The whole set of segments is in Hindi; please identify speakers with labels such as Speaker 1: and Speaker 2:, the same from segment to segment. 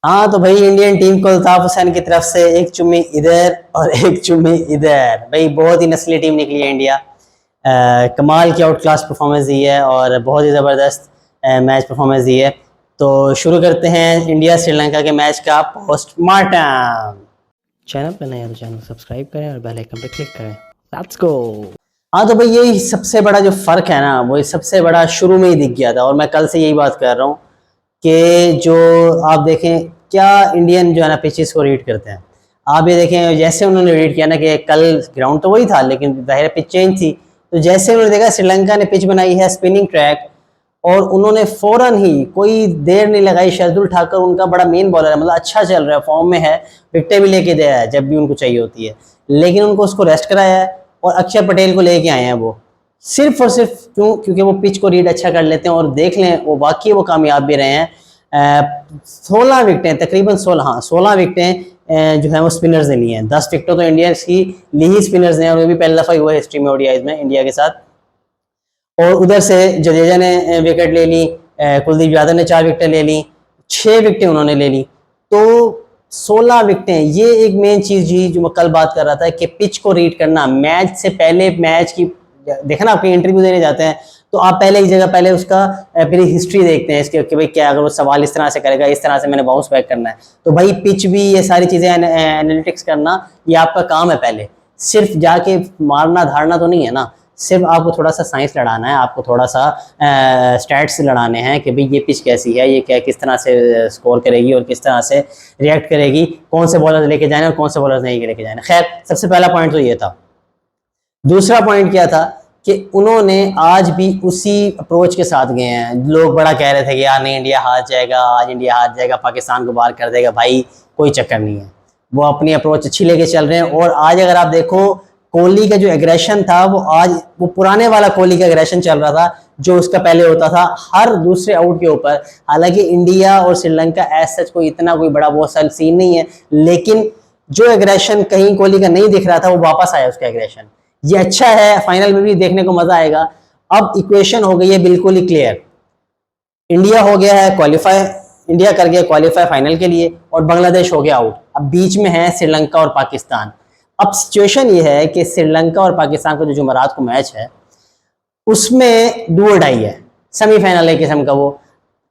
Speaker 1: हाँ तो भाई इंडियन टीम को अल्ताफ हुसैन की तरफ से एक चुम्मी इधर और एक चुम्मी इधर। भाई बहुत ही नस्ली टीम निकली है इंडिया। कमाल की आउट क्लास परफॉर्मेंस दी है और बहुत ही ज़बरदस्त मैच परफॉर्मेंस दी है। तो शुरू करते हैं इंडिया श्रीलंका के मैच का पोस्टमार्टम। चैनल पर नया तो चैनल सब्सक्राइब करें और बेल आइकन पर क्लिक करें। Let's go. हाँ तो भाई यही सबसे बड़ा जो फ़र्क है ना, वो सबसे बड़ा शुरू में ही दिख गया था और मैं कल से यही बात कर रहा हूँ कि जो आप देखें क्या इंडियन जो है ना पिचेस को रीड करते हैं। आप ये देखें जैसे उन्होंने रीड किया ना कि कल ग्राउंड तो वही था लेकिन जाहिर पिच चेंज थी। तो जैसे उन्होंने देखा श्रीलंका ने पिच बनाई है स्पिनिंग ट्रैक और उन्होंने फौरन ही कोई देर नहीं लगाई, शार्दुल ठाकुर उनका बड़ा मेन बॉलर है, मतलब अच्छा चल रहा है, फॉर्म में है, विकेटें भी लेके दिया है जब भी उनको चाहिए होती है, लेकिन उनको उसको रेस्ट कराया है और अक्षर पटेल को लेके आए हैं वो सिर्फ और सिर्फ क्योंकि वो पिच को रीड अच्छा कर लेते हैं और देख लें वो वाकई वो कामयाब भी रहे हैं। 16 विकेटें तकरीबन 16 विकेटें जो है वो स्पिनर्स ने ली हैं। 10 विकेटों तो इंडिया की ली ही स्पिनर्स ने और वो भी पहली दफ़ा हुआ है हिस्ट्री में ओडीआईज में इंडिया के साथ। और उधर से जडेजा ने विकेट ले ली, कुलदीप यादव ने 4 विकेटें ले ली, 6 विकेटें उन्होंने ले ली। तो 16 विकेटें, ये एक मेन चीज़ जी जो मैं कल बात कर रहा था कि पिच को रीड करना। मैच से पहले मैच की देखा ना, आपके इंटरव्यू देने जाते हैं तो आप पहले एक जगह पहले उसका पूरी हिस्ट्री देखते हैं इसके कि भाई क्या अगर वो सवाल इस तरह से करेगा, इस तरह से मैंने बाउंस बैक करना है। तो भाई पिच भी ये सारी चीज़ें एनालिटिक्स करना ये आपका काम है। पहले सिर्फ जाके मारना धारना तो नहीं है ना, सिर्फ आपको थोड़ा सा साइंस लड़ाना है, आपको थोड़ा सा स्टैट्स लड़ाने हैं कि भाई ये पिच कैसी है, ये क्या किस तरह से स्कोर करेगी और किस तरह से रिएक्ट करेगी, कौन से बॉलर लेके जाने और कौन से बॉलर नहीं लेके जाने। खैर सबसे पहला पॉइंट तो ये था। दूसरा पॉइंट क्या था कि उन्होंने आज भी उसी अप्रोच के साथ गए हैं। लोग बड़ा कह रहे थे कि यार नहीं इंडिया हार जाएगा, आज इंडिया हार जाएगा, पाकिस्तान को बाहर कर देगा। भाई कोई चक्कर नहीं है, वो अपनी अप्रोच अच्छी लेके चल रहे हैं। और आज अगर आप देखो कोहली का जो एग्रेशन था वो आज वो पुराने वाला कोहली का एग्रेशन चल रहा था जो उसका पहले होता था हर दूसरे आउट के ऊपर। हालांकि इंडिया और श्रीलंका एज सच कोई इतना कोई बड़ा बहुत सारा सीन नहीं है, लेकिन जो एग्रेशन कहीं कोहली का नहीं दिख रहा था वो वापस आया उसका एग्रेशन। ये अच्छा है, फाइनल में भी देखने को मजा आएगा। अब इक्वेशन हो गई है बिल्कुल ही क्लियर। इंडिया हो गया है क्वालिफाई, इंडिया कर गया क्वालिफाई फाइनल के लिए और बांग्लादेश हो गया आउट। अब बीच में है श्रीलंका और पाकिस्तान। अब सिचुएशन ये है कि श्रीलंका और पाकिस्तान का जो जुमेरात को मैच है उसमें डू और डाई है, सेमीफाइनल है किस्म का। वो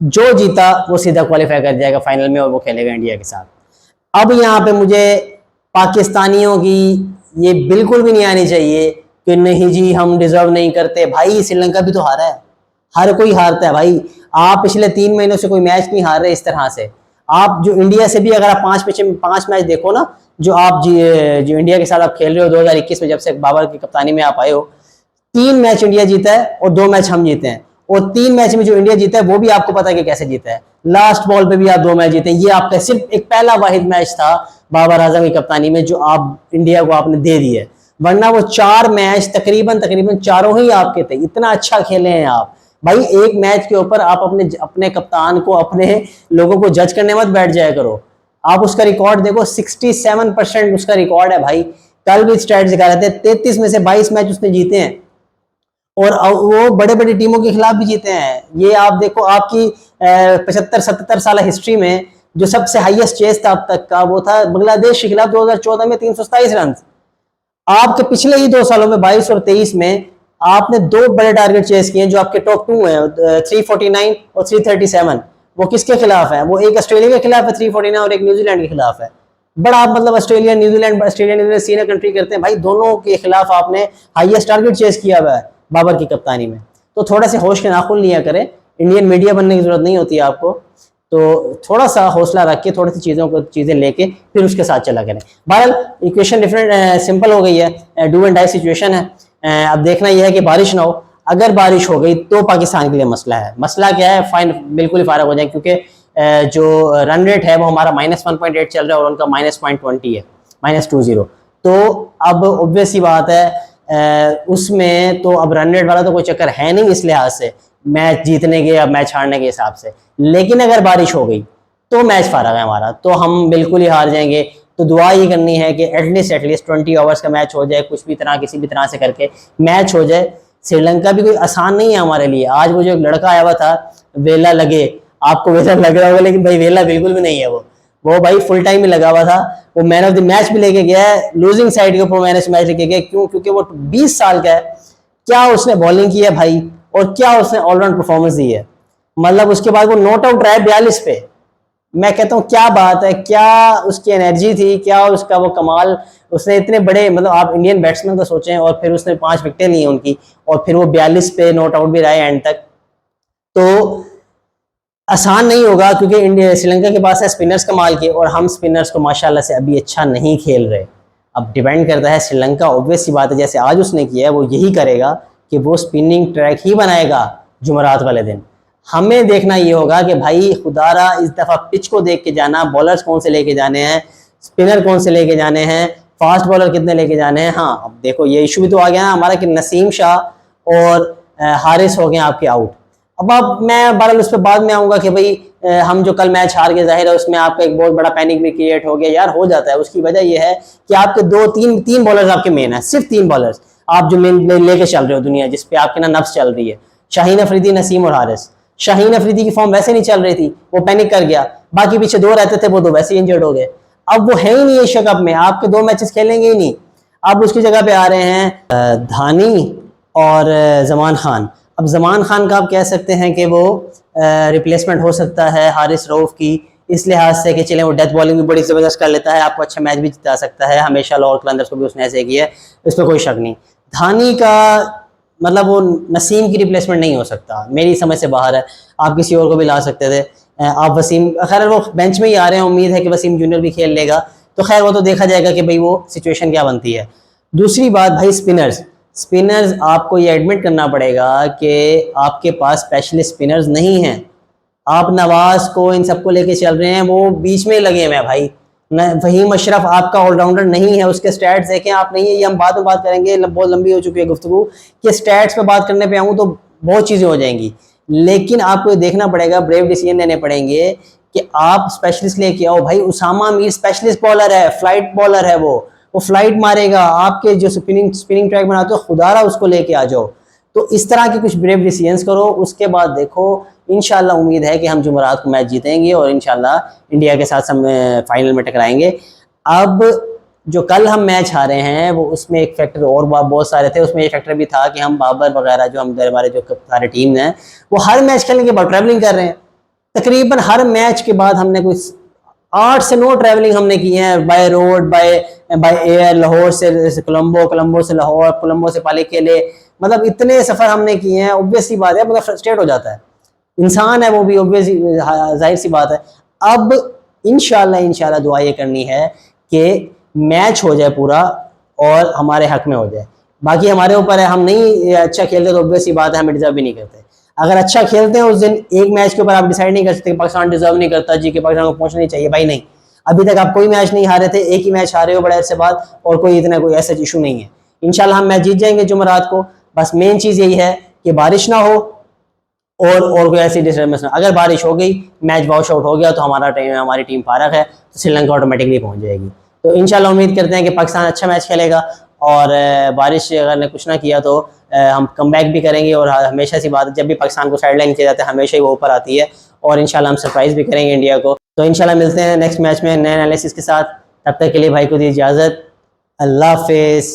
Speaker 1: जो जीता वो सीधा क्वालिफाई कर जाएगा फाइनल में और वो खेलेगा इंडिया के साथ। अब यहाँ पे मुझे पाकिस्तानियों की ये बिल्कुल भी नहीं आनी चाहिए कि नहीं जी हम डिजर्व नहीं करते। भाई श्रीलंका भी तो हारा है, हर कोई हारता है भाई। आप पिछले 3 महीनों से कोई मैच नहीं हार रहे इस तरह से। आप जो इंडिया से भी अगर आप 5 मैच देखो ना, जो आप जो इंडिया के साथ आप खेल रहे हो 2021 में जब से बाबर की कप्तानी में आप आए हो, 3 मैच इंडिया जीता है और 2 मैच हम जीते हैं। और 3 मैच में जो इंडिया जीता है वो भी आपको पता है कि कैसे जीता है, लास्ट बॉल पे भी आप 2 मैच जीते हैं। ये आपका सिर्फ एक पहला वाहिद मैच था बाबर आजम की कप्तानी में जो आप इंडिया को आपने दे दी है, वरना वो 4 मैच तकरीबन चारों ही आपके थे। इतना अच्छा खेले हैं आप भाई। एक मैच के ऊपर आप अपने अपने कप्तान को, अपने लोगों को जज करने मत बैठ जाया करो। आप उसका रिकॉर्ड देखो, 67% उसका रिकॉर्ड है भाई। कल भी स्टैट्स दिखा रहे थे, 33 में से 22 मैच उसने जीते हैं और वो बड़े बड़ी टीमों के खिलाफ भी जीते हैं। ये आप देखो, आपकी 75-77 साल हिस्ट्री में जो सबसे हाईएस्ट चेस था अब तक का वो था बांग्लादेश के खिलाफ 2014 में 327 रन। आपके पिछले ही 2 सालों में 22 और 23 में आपने 2 बड़े टारगेट चेस किए जो आपके टॉप 2 हैं, 349 और 337। वो किसके खिलाफ है? वो एक ऑस्ट्रेलिया के खिलाफ है 349 और एक न्यूजीलैंड के खिलाफ है। बड़ा आप मतलब ऑस्ट्रेलिया न्यूजीलैंड सीनियर कंट्री करते हैं भाई, दोनों के खिलाफ आपने हाईएस्ट टारगेट चेस किया हुआ है बाबर की कप्तानी में। तो थोड़ा से होश के नाखुन लिया करें, इंडियन मीडिया बनने की जरूरत नहीं होती है आपको। तो थोड़ा सा हौसला रख के थोड़ी सी चीज़ें लेके फिर उसके साथ चला करें। बहरहाल इक्वेशन डिफरेंट सिंपल हो गई है, डू एंड डाई सिचुएशन है। अब देखना यह है कि बारिश ना हो। अगर बारिश हो गई तो पाकिस्तान के लिए मसला है। मसला क्या है? फाइन बिल्कुल ही फारग हो जाए, क्योंकि जो रन रेट है वो हमारा -1.8 चल रहा है और उनका -0.20 है, -20। तो अब ऑब्वियस सी बात है उसमें तो अब रन रेट वाला तो कोई चक्कर है नहीं इस लिहाज से, मैच जीतने के या मैच हारने के हिसाब से। लेकिन अगर बारिश हो गई तो मैच फारग है हमारा, तो हम बिल्कुल ही हार जाएंगे। तो दुआ ये करनी है कि एटलीस्ट 20 ओवर्स का मैच हो जाए, कुछ भी तरह किसी भी तरह से करके मैच हो जाए। श्रीलंका भी कोई आसान नहीं है हमारे लिए। आज वो जो एक लड़का आया हुआ था वेला लगे, आपको वेला लग रहा होगा लेकिन भाई वेला बिल्कुल भी नहीं है वो। वो भाई फुल टाइम ही लगा हुआ था, वो मैन ऑफ द मैच भी लेके गया है, लूजिंग साइड के ऊपर मैन ऑफ द मैच लेके गया। क्यों? क्योंकि वो 20 साल का है, क्या उसने बॉलिंग की है भाई, और क्या उसने ऑलराउंड परफॉर्मेंस दी है। मतलब उसके बाद वो नॉट आउट रहा है 42 पे। मैं कहता हूँ क्या बात है, क्या उसकी एनर्जी थी, क्या उसका वो कमाल। उसने इतने बड़े, मतलब आप इंडियन बैट्समैन को सोचें, और फिर उसने 5 विकेटें ली उनकी, और फिर वो 42 पे नॉट आउट भी रहा है एंड तक। तो आसान नहीं होगा, क्योंकि इंडिया श्रीलंका के पास है स्पिनर्स कमाल के, और हम स्पिनर्स को माशाल्लाह से अभी अच्छा नहीं खेल रहे। अब डिपेंड करता है, श्रीलंका ऑब्वियस सी बात है जैसे आज उसने किया है वो यही करेगा कि वो स्पिनिंग ट्रैक ही बनाएगा जुमेरात वाले दिन। हमें देखना ये होगा कि भाई खुदारा इस दफ़ा पिच को देख के जाना, बॉलर्स कौन से लेके जाने हैं, स्पिनर कौन से लेके जाने हैं, फास्ट बॉलर कितने लेके जाने हैं। हाँ अब देखो ये इशू भी तो आ गया ना हमारा कि नसीम शाह और हारिस हो गए आपके आउट। अब मैं बहरहाल उस पर बाद में आऊँगा कि भाई हम जो कल मैच हार गए, जाहिर है उसमें आपका एक बहुत बड़ा पैनिक भी क्रिएट हो गया यार, हो जाता है। उसकी वजह यह है कि आपके तीन बॉलर्स आपके मेन है, सिर्फ 3 बॉलर्स आप जो मेन लेके चल रहे हो दुनिया, जिसपे आपके ना नफ्स चल रही है, शाहीन अफरीदी, नसीम और हारिस। शाहीन अफरीदी की फॉर्म वैसे नहीं चल रही थी, वो पैनिक कर गया, बाकी पीछे 2 रहते थे, वो 2 वैसे ही इंजर्ड हो गए। अब वो है ही नहीं एशिया कप में, आपके 2 मैचेस खेलेंगे ही नहीं। अब उसकी जगह पे आ रहे हैं धानी और जमान खान। अब जमान खान का आप कह सकते हैं कि वो रिप्लेसमेंट हो सकता है हारिस रऊफ की, इस लिहाज से कि चले वो डेथ बॉलिंग भी बड़ी ज़बरदस्त कर लेता है, आपको अच्छा मैच भी जिता सकता है। हमेशा लाहौर कलंदर्स को भी उसने ऐसे किया है, इस पर कोई शक नहीं। धानी का मतलब वो नसीम की रिप्लेसमेंट नहीं हो सकता, मेरी समझ से बाहर है। आप किसी और को भी ला सकते थे, आप वसीम, खैर वो बेंच में ही आ रहे हैं, उम्मीद है कि वसीम जूनियर भी खेल लेगा, तो खैर वो तो देखा जाएगा कि भाई वो सिचुएशन क्या बनती है। दूसरी बात भाई स्पिनर्स आपको ये एडमिट करना पड़ेगा कि आपके पास स्पेशलिस्ट स्पिनर्स नहीं हैं। आप नवाज को इन सबको लेके चल रहे हैं, वो बीच में लगे हुए हैं भाई। वहीम अशरफ आपका ऑलराउंडर नहीं है, उसके स्टैट्स देखें आप, नहीं है ये हम बाद में बात करेंगे, बहुत लंबी हो चुकी है गुफ्तगू, कि स्टैट्स पे बात करने पे आऊँ तो बहुत चीज़ें हो जाएंगी। लेकिन आपको ये देखना पड़ेगा, ब्रेव डिसीजन लेने पड़ेंगे कि आप स्पेशलिस्ट लेके आओ। भाई उसामा मीर स्पेशलिस्ट बॉलर है, फ्लाइट बॉलर है, वो फ्लाइट मारेगा, आपके जो स्पिनिंग ट्रैक बनाते हो खुदारा उसको लेके आ जाओ। तो इस तरह के कुछ ब्रेव डिसीजंस करो, उसके बाद देखो इंशाल्लाह उम्मीद है कि हम जुमेरात को मैच जीतेंगे और इंशाल्लाह इंडिया के साथ फाइनल में टकराएंगे। अब जो कल हम मैच हारे हैं वो उसमें एक फैक्टर और बहुत सारे थे, उसमें एक फैक्टर भी था कि हम बाबर वगैरह जो हमारे जो सारे टीम हैं वो हर मैच खेलने के बाद ट्रैवलिंग कर रहे हैं। तकरीबन हर मैच के बाद हमने कुछ 8 से 9 ट्रैवलिंग हमने की है, by road, by air, Lahore से कोलंबो, कोलंबो से लाहौर, कोलंबो से पालीकेले, मतलब इतने सफ़र हमने किए हैं। ऑब्वियस सी बात है, मतलब फ्रस्ट्रेट हो जाता है इंसान है, वो भी ऑब्वियस जाहिर सी बात है। अब इंशाल्लाह दुआ ये करनी है कि मैच हो जाए पूरा और हमारे हक में हो जाए, बाकी हमारे ऊपर है। हम नहीं अच्छा खेलते तो ऑब्वियस सी बात है हम डिजर्व भी नहीं करते। अगर अच्छा खेलते हैं उस दिन, एक मैच के ऊपर आप डिसाइड नहीं कर सकते कि पाकिस्तान डिजर्व नहीं करता जी, कि पाकिस्तान को पहुंचना नहीं चाहिए, भाई नहीं। अभी तक आप कोई मैच नहीं हारे थे, एक ही मैच हारे हो बड़े अरसे बाद, और कोई इतना कोई ऐसा इशू नहीं है। इंशाल्लाह हम मैच जीत जाएंगे जुमेरात को। बस मेन चीज़ यही है कि बारिश ना हो और कोई ऐसी डिस्टर्बेंस ना। अगर बारिश हो गई, मैच वॉश आउट हो गया, तो हमारी टीम फारग है, तो श्रीलंका ऑटोमेटिकली पहुंच जाएगी। तो इंशाल्लाह उम्मीद करते हैं कि पाकिस्तान अच्छा मैच खेलेगा, और बारिश अगर ने कुछ ना किया तो हम कम बैक भी करेंगे। और हमेशा सी बात, जब भी पाकिस्तान को साइड लाइन किया जाता है हमेशा ही वो ऊपर आती है, और इंशाल्लाह हम सरप्राइज़ भी करेंगे इंडिया को। तो इंशाल्लाह मिलते हैं नेक्स्ट मैच में नए एनालिसिस के साथ। तब तक के लिए भाई को दी इजाज़त, अल्लाह हाफिज़।